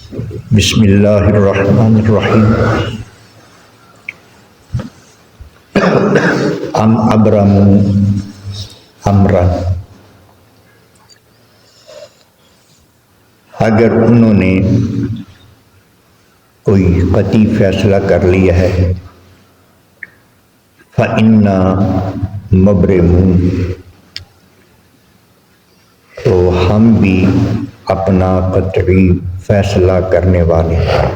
بسم اللہ الرحمن الرحیم ام ابرم امرا، اگر انہوں نے کوئی قطعی فیصلہ کر لیا ہے فَإِنَّا مُبْرِمُونَ، تو ہم بھی اپنا قطعی فیصلہ کرنے والے ہیں۔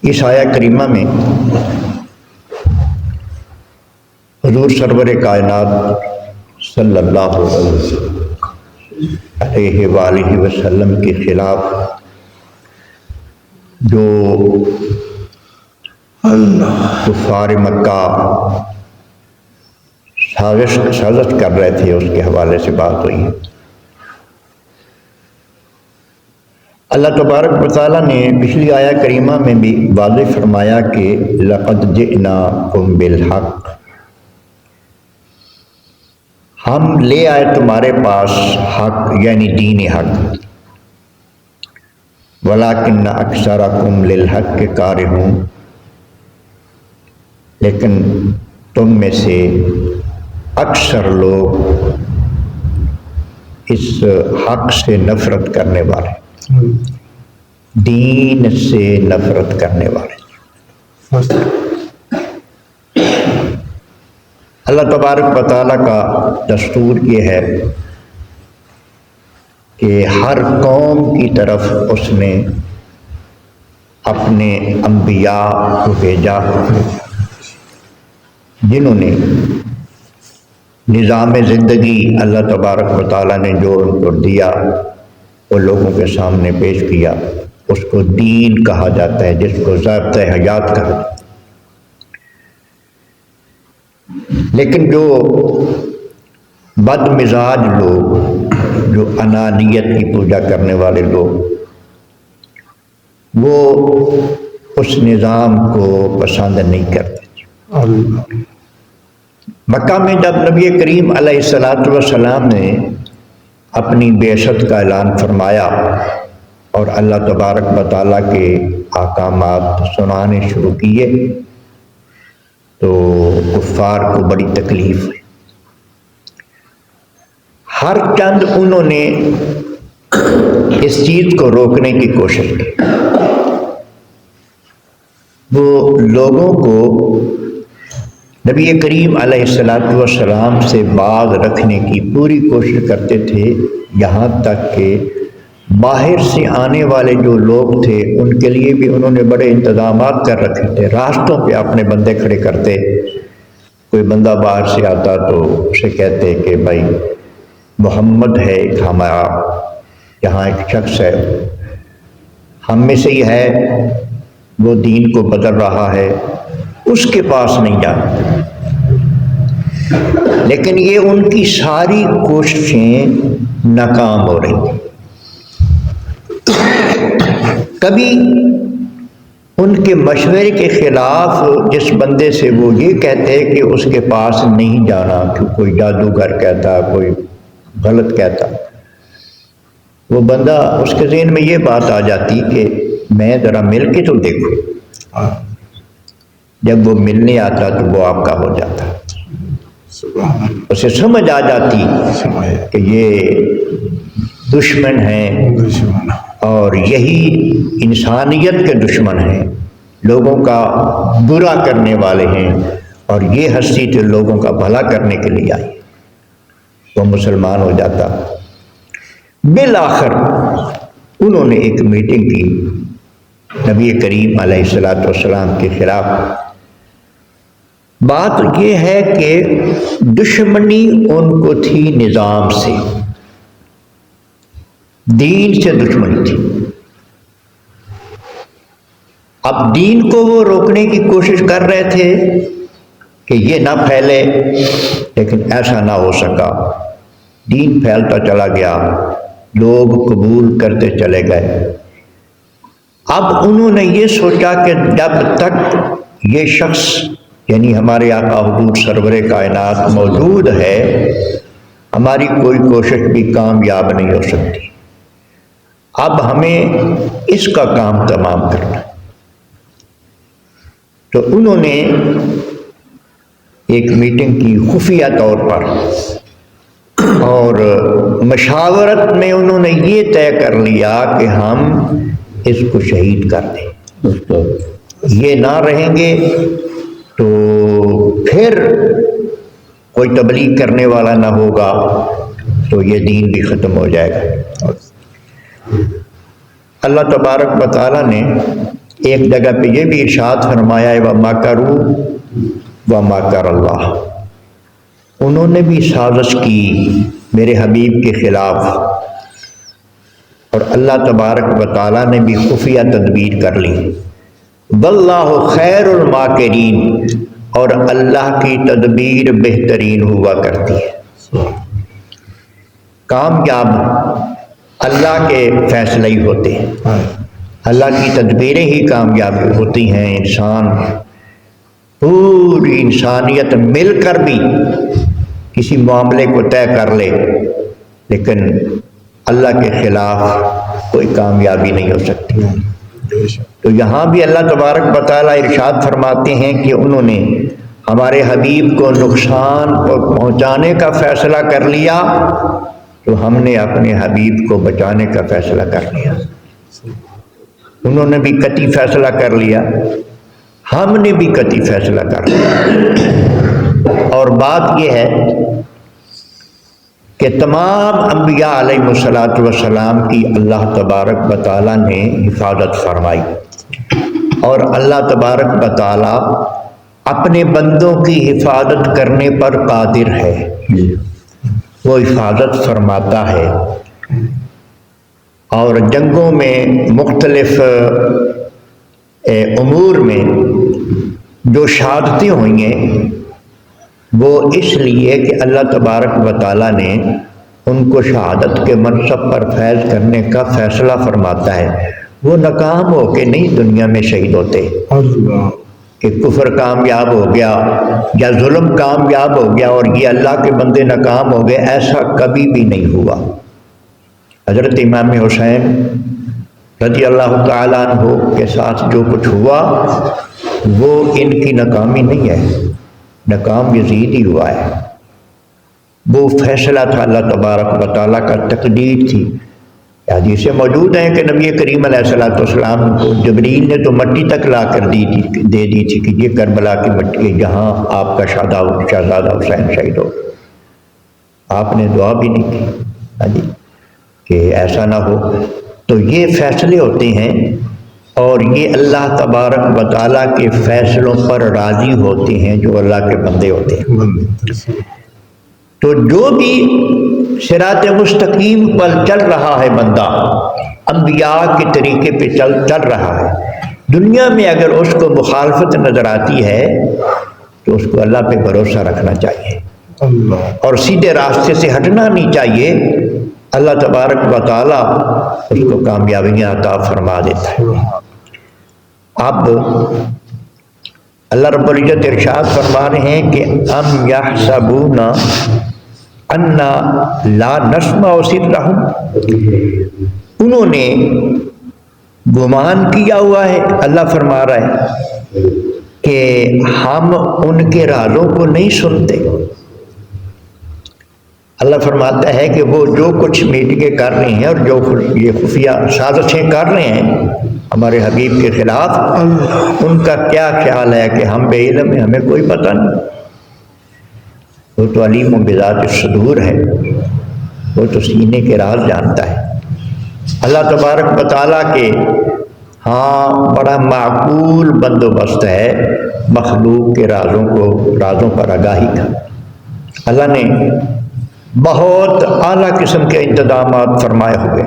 اس آیہ کریمہ میں حضور سرور کائنات صلی اللہ علیہ وآلہ وسلم کے خلاف جو کفار مکہ سازش کر رہے تھے اس کے حوالے سے بات ہوئی ہے۔ اللہ تبارک و تعالیٰ نے پچھلی آیہ کریمہ میں بھی واضح فرمایا کہ لَقَدْ جِئْنَاكُمْ بِالْحَقِّ، ہم لے آئے تمہارے پاس حق یعنی دین حق، وَلَكِنَّ أَكْثَرَكُمْ لِلْحَقِّ كَارِهُونَ، لیکن تم میں سے اکثر لوگ اس حق سے نفرت کرنے والے، دین سے نفرت کرنے والے۔ اللہ تبارک و تعالیٰ کا دستور یہ ہے کہ ہر قوم کی طرف اس نے اپنے انبیاء کو بھیجا جنہوں نے نظام زندگی اللہ تبارک و تعالیٰ نے جو ان کو دیا وہ لوگوں کے سامنے پیش کیا، اس کو دین کہا جاتا ہے، جس کو ضابطۂ حیات کہا جاتا ہے۔ لیکن جو بد مزاج لوگ، جو انانیت کی پوجا کرنے والے لوگ، وہ اس نظام کو پسند نہیں کرتے۔ مکہ میں جب نبی کریم علیہ السلام نے اپنی بعثت کا اعلان فرمایا اور اللہ تبارک و تعالیٰ کے احکامات سنانے شروع کیے تو کفار کو بڑی تکلیف ہوئی۔ ہر چند انہوں نے اس چیز کو روکنے کی کوشش کی، وہ لوگوں کو نبی کریم علیہ السلام سے باز رکھنے کی پوری کوشش کرتے تھے، یہاں تک کہ باہر سے آنے والے جو لوگ تھے ان کے لیے بھی انہوں نے بڑے انتظامات کر رکھے تھے۔ راستوں پہ اپنے بندے کھڑے کرتے، کوئی بندہ باہر سے آتا تو اسے کہتے کہ بھائی محمد ہے ایک ہمارا، یہاں ایک شخص ہے، ہم میں سے ہی ہے، وہ دین کو بدل رہا ہے، اس کے پاس نہیں جانا۔ لیکن یہ ان کی ساری کوششیں ناکام ہو رہی تھیں۔ کبھی ان کے مشورے کے خلاف جس بندے سے وہ یہ کہتے کہ اس کے پاس نہیں جانا، کہ کوئی جادوگر کہتا، کوئی غلط کہتا، وہ بندہ اس کے ذہن میں یہ بات آ جاتی کہ میں ذرا مل کے تو دیکھوں۔ جب وہ ملنے آتا تو وہ آپ کا ہو جاتا، اسے سمجھ آ جاتی کہ یہ دشمن ہیں اور یہی انسانیت کے دشمن ہیں، لوگوں کا برا کرنے والے ہیں، اور یہ ہستی تو لوگوں کا بھلا کرنے کے لیے آئی، وہ مسلمان ہو جاتا۔ بالآخر انہوں نے ایک میٹنگ کی نبی کریم علیہ السلام کے خلاف۔ بات یہ ہے کہ دشمنی ان کو تھی نظام سے، دین سے دشمنی تھی۔ اب دین کو وہ روکنے کی کوشش کر رہے تھے کہ یہ نہ پھیلے، لیکن ایسا نہ ہو سکا، دین پھیلتا چلا گیا، لوگ قبول کرتے چلے گئے۔ اب انہوں نے یہ سوچا کہ جب تک یہ شخص یعنی ہمارے آقا حضور سرور کائنات موجود ہے ہماری کوئی کوشش بھی کامیاب نہیں ہو سکتی۔ اب ہمیں اس کا کام تمام کرنا ہے۔ تو انہوں نے ایک میٹنگ کی خفیہ طور پر، اور مشاورت میں انہوں نے یہ طے کر لیا کہ ہم اس کو شہید کر دیں، یہ نہ رہیں گے تو پھر کوئی تبلیغ کرنے والا نہ ہوگا تو یہ دین بھی ختم ہو جائے گا۔ اللہ تبارک و تعالیٰ نے ایک جگہ پہ یہ بھی ارشاد فرمایا ہے وَمَكَرُوا وَمَكَرَ اللَّهُ، انہوں نے بھی سازش کی میرے حبیب کے خلاف، اور اللہ تبارک و تعالیٰ نے بھی خفیہ تدبیر کر لی۔ وَاللَّهُ خَيْرُ الْمَاكِرِينَ، اور اللہ کی تدبیر بہترین ہوا کرتی ہے۔ کامیاب اللہ کے فیصلے ہی ہوتے ہیں، اللہ کی تدبیریں ہی کامیاب ہوتی ہیں۔ انسان، پوری انسانیت مل کر بھی کسی معاملے کو طے کر لے، لیکن اللہ کے خلاف کوئی کامیابی نہیں ہو سکتی۔ تو یہاں بھی اللہ تبارک و تعالیٰ ارشاد فرماتے ہیں کہ انہوں نے ہمارے حبیب کو نقصان پہنچانے کا فیصلہ کر لیا، تو ہم نے اپنے حبیب کو بچانے کا فیصلہ کر لیا۔ انہوں نے بھی قطعی فیصلہ کر لیا، ہم نے بھی قطعی فیصلہ کر لیا۔ اور بات یہ ہے کہ تمام انبیاء علیہ الصلوۃ والسلام کی اللہ تبارک و تعالیٰ نے حفاظت فرمائی، اور اللہ تبارک و تعالیٰ اپنے بندوں کی حفاظت کرنے پر قادر ہے، وہ حفاظت فرماتا ہے۔ اور جنگوں میں مختلف امور میں جو شہادتیں ہوئی ہیں وہ اس لیے کہ اللہ تبارک و تعالیٰ نے ان کو شہادت کے منصب پر فیض کرنے کا فیصلہ فرماتا ہے۔ وہ ناکام ہو کے نہیں دنیا میں شہید ہوتے کہ کفر کامیاب ہو گیا یا ظلم کامیاب ہو گیا اور یہ اللہ کے بندے ناکام ہو گئے، ایسا کبھی بھی نہیں ہوا۔ حضرت امام حسین رضی اللہ تعالیٰ عنہ کے ساتھ جو کچھ ہوا وہ ان کی ناکامی نہیں ہے، ناکام یزید ہی ہوا ہے۔ وہ فیصلہ تھا اللہ تبارک و تعالیٰ کا، تقدیر تھی۔ حدیثیں موجود ہیں کہ نبی کریم علیہ الصلوۃ والسلام کو جبریل نے تو مٹی تک لا کر دے دی تھی کہ یہ کربلا کی مٹی ہے جہاں آپ کا شہزادہ حسین شہید ہو۔ آپ نے دعا بھی نہیں کی کہ ایسا نہ ہو۔ تو یہ فیصلے ہوتے ہیں، اور یہ اللہ تبارک و تعالیٰ کے فیصلوں پر راضی ہوتے ہیں جو اللہ کے بندے ہوتے ہیں۔ تو جو بھی صراط مستقیم پر چل رہا ہے بندہ، انبیاء کے طریقے پہ چل رہا ہے، دنیا میں اگر اس کو مخالفت نظر آتی ہے تو اس کو اللہ پہ بھروسہ رکھنا چاہیے اور سیدھے راستے سے ہٹنا نہیں چاہیے۔ اللہ تبارک و تعالیٰ اس کو کامیابیاں عطا فرما دیتا ہے۔ اب اللہ رب العزت ارشاد فرما رہے ہیں کہ ام یحسبون انا لا نسمع سرہم، انہوں نے گمان کیا ہوا ہے، اللہ فرما رہا ہے کہ ہم ان کے رازوں کو نہیں سنتے۔ اللہ فرماتا ہے کہ وہ جو کچھ میٹنگیں کر رہے ہیں اور جو یہ خفیہ سازشیں کر رہے ہیں ہمارے حبیب کے خلاف، ان کا کیا خیال ہے کہ ہم بے علم ہیں، ہمیں کوئی پتہ نہیں۔ وہ تو علیم و بذات الصدور ہے، وہ تو سینے کے راز جانتا ہے۔ اللہ تبارک و تعالیٰ کے ہاں بڑا معقول بندوبست ہے مخلوق کے رازوں پر آگاہی کا۔ اللہ نے بہت اعلیٰ قسم کے انتظامات فرمائے ہوئے۔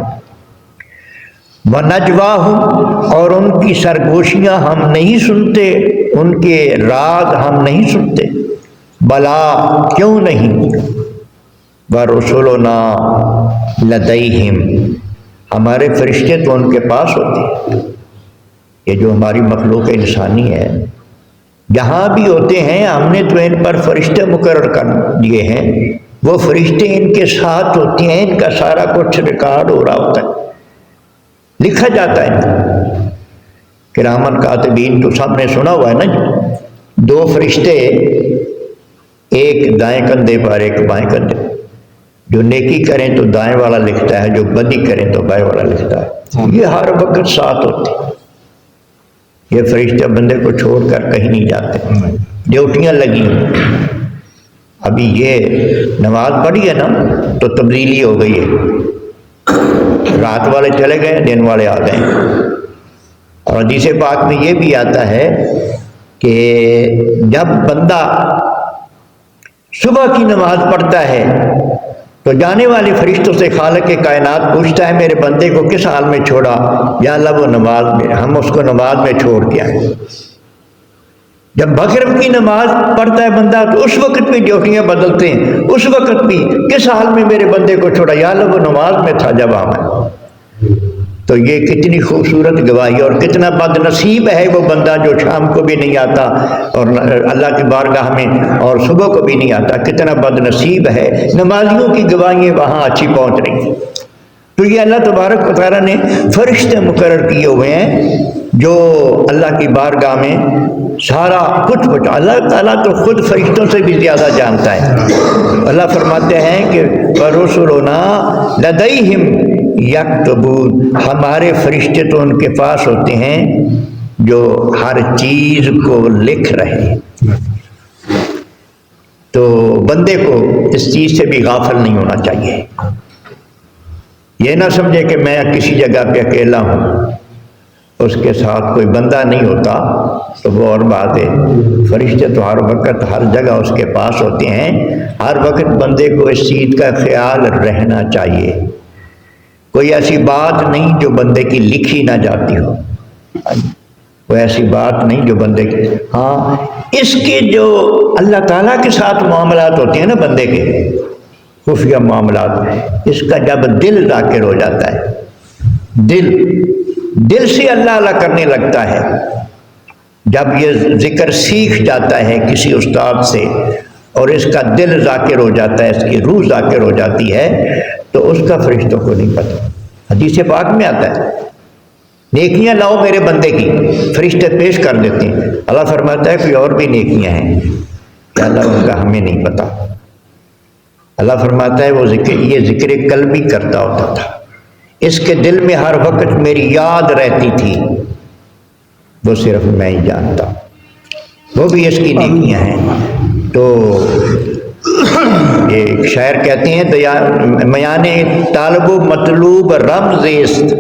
وَنَجْوَاهُمْ، اور ان کی سرگوشیاں ہم نہیں سنتے، ان کے راز ہم نہیں سنتے۔ بلا، کیوں نہیں؟ وَرُسُلُنَا لَدَيْهِمْ، ہمارے فرشتے تو ان کے پاس ہوتے ہیں۔ یہ جو ہماری مخلوق انسانی ہے جہاں بھی ہوتے ہیں ہم نے تو ان پر فرشتے مقرر کر دیے ہیں وہ فرشتے ان کے ساتھ ہوتے ہیں، ان کا سارا کچھ ریکارڈ ہو رہا ہوتا ہے، لکھا جاتا ہے۔ کرامن کاتبین تو سب نے سنا ہوا ہے نا جی، دو فرشتے ایک دائیں کندھے پر ایک بائیں کندھے، جو نیکی کریں تو دائیں والا لکھتا ہے، جو بدی کریں تو بائیں والا لکھتا ہے۔ یہ ہر وقت ساتھ ہوتے ہیں، یہ فرشتے بندے کو چھوڑ کر کہیں نہیں جاتے، ڈیوٹیاں لگی ہیں۔ ابھی یہ نماز پڑھی ہے نا تو تبدیلی ہو گئی ہے، رات والے چلے گئے، دن والے آ گئے۔ اور حدیث پاک میں یہ بھی آتا ہے کہ جب بندہ صبح کی نماز پڑھتا ہے تو جانے والے فرشتوں سے خالق کائنات پوچھتا ہے میرے بندے کو کس حال میں چھوڑا؟ یا اللہ وہ نماز میں، ہم اس کو نماز میں چھوڑ کے آئے۔ جب مغرب کی نماز پڑھتا ہے بندہ تو اس وقت بھی ڈیوٹیاں بدلتے ہیں، اس وقت بھی کس حال میں میرے بندے کو چھوڑا؟ یا اللہ وہ نماز میں تھا جب آنا۔ تو یہ کتنی خوبصورت گواہی، اور کتنا بد نصیب ہے وہ بندہ جو شام کو بھی نہیں آتا اور اللہ کی بارگاہ میں، اور صبح کو بھی نہیں آتا، کتنا بد نصیب ہے۔ نمازیوں کی گواہیاں وہاں اچھی پہنچ رہی ہیں۔ تو یہ اللہ تبارک و تعالیٰ نے فرشتے مقرر کیے ہوئے ہیں جو اللہ کی بارگاہ میں سارا کچھ بچا۔ اللہ تعالیٰ تو خود فرشتوں سے بھی زیادہ جانتا ہے۔ اللہ فرماتے ہیں کہ وَرُسُلُنَا لَدَيْهِمْ یکتبون، ہمارے فرشتے تو ان کے پاس ہوتے ہیں جو ہر چیز کو لکھ رہے ہیں۔ تو بندے کو اس چیز سے بھی غافل نہیں ہونا چاہیے، یہ نہ سمجھے کہ میں کسی جگہ پہ اکیلا ہوں، اس کے ساتھ کوئی بندہ نہیں ہوتا تو وہ اور بات ہے۔ فرشتے تو ہر وقت ہر جگہ اس کے پاس ہوتے ہیں، ہر وقت بندے کو اس چیز کا خیال رہنا چاہیے، کوئی ایسی بات نہیں جو بندے کی لکھی نہ جاتی ہو، کوئی ایسی بات نہیں جو بندے کی، ہاں اس کے جو اللہ تعالیٰ کے ساتھ معاملات ہوتے ہیں نا بندے کے خفیہ معاملات، اس کا جب دل ذاکر ہو جاتا ہے، دل سے اللہ اللہ کرنے لگتا ہے، جب یہ ذکر سیکھ جاتا ہے کسی استاد سے اور اس کا دل ذاکر ہو جاتا ہے، اس کی روح ذاکر ہو جاتی ہے، تو اس کا فرشتوں کو نہیں پتہ۔ حدیث پاک میں آتا ہے نیکیاں لاؤ میرے بندے کی، فرشتے پیش کر دیتے ہیں، اللہ فرماتا ہے کوئی اور بھی نیکیاں ہیں کہ اللہ ان کا ہمیں نہیں پتہ۔ اللہ فرماتا ہے وہ یہ ذکر قلبی کرتا ہوتا تھا، اس کے دل میں ہر وقت میری یاد رہتی تھی، وہ صرف میں ہی جانتا، وہ بھی اس کی نیکیاں ہیں۔ تو ایک شاعر کہتے ہیں میانے طالب و مطلوب رمز است،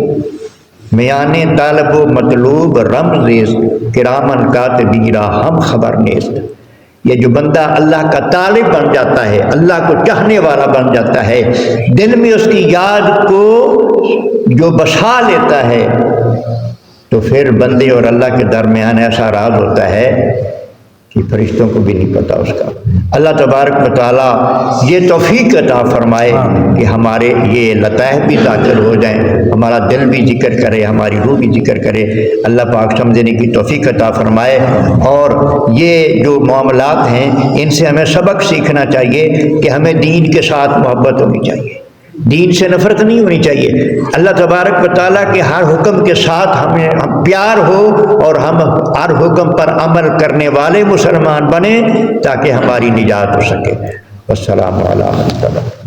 میانے طالب و مطلوب رمز است، کرامن کاتبین را ہم خبر نیست۔ یہ جو بندہ اللہ کا طالب بن جاتا ہے، اللہ کو چاہنے والا بن جاتا ہے، دل میں اس کی یاد کو جو بسا لیتا ہے، تو پھر بندے اور اللہ کے درمیان ایسا راز ہوتا ہے کہ فرشتوں کو بھی نہیں پتہ اس کا۔ اللہ تبارک و تعالیٰ یہ توفیق عطا فرمائے کہ ہمارے یہ لطائف بھی ذاکر ہو جائیں، ہمارا دل بھی ذکر کرے، ہماری روح بھی ذکر کرے، اللہ پاک سمجھنے کی توفیق عطا فرمائے۔ اور یہ جو معاملات ہیں ان سے ہمیں سبق سیکھنا چاہیے کہ ہمیں دین کے ساتھ محبت ہونی چاہیے، دین سے نفرت نہیں ہونی چاہیے، اللہ تبارک و تعالیٰ کے ہر حکم کے ساتھ ہمیں پیار ہو اور ہم ہر حکم پر عمل کرنے والے مسلمان بنیں تاکہ ہماری نجات ہو سکے۔ والسلام علیکم۔